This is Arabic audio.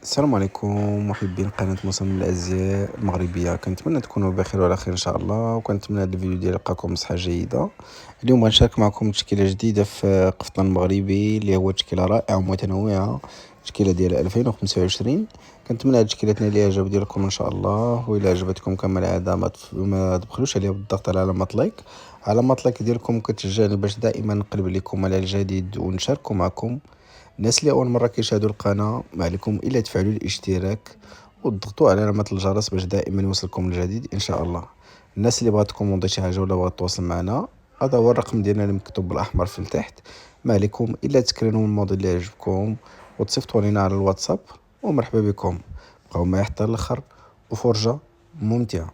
السلام عليكم محبين قناة مصمم الأزياء المغربية. كنتمنى تكونوا بخير وعلى خير إن شاء الله، وكنتمنى هذا الفيديو ديال يلقاكم بصحة جيدة. اليوم غنشارك معكم تشكيلة جديدة في قفطان مغربي اللي هو تشكيلة رائعة ومتنوعة، تشكيلة ديال 2025. كنتمنى هاد التشكيلات تنال الإعجاب ديالكم إن شاء الله، وإلا عجبتكم كما العادة ما تبخلوش عليها بالضغط على علامة لايك. علامة لايك ديالكم كتشجعني باش دائما نقلب عليكم على الجديد ونشاركوا معكم. الناس اللي أول مرة كيشاهدوا القناة، ما عليكم إلا تفعلوا الاشتراك وتضغطوا على علامة الجرس باش دائما يوصلكم الجديد إن شاء الله. الناس اللي بغات تكوموندي شي حاجة ولا بغات تواصل معنا، هذا هو الرقم ديالنا المكتوب بالأحمر في التحت. ما عليكم إلا تسكرينوا الموديل اللي عجبكم وتصيفطوا لنا على الواتساب، ومرحبا بكم. بقاو معايا حتى الآخر وفرجة ممتعة.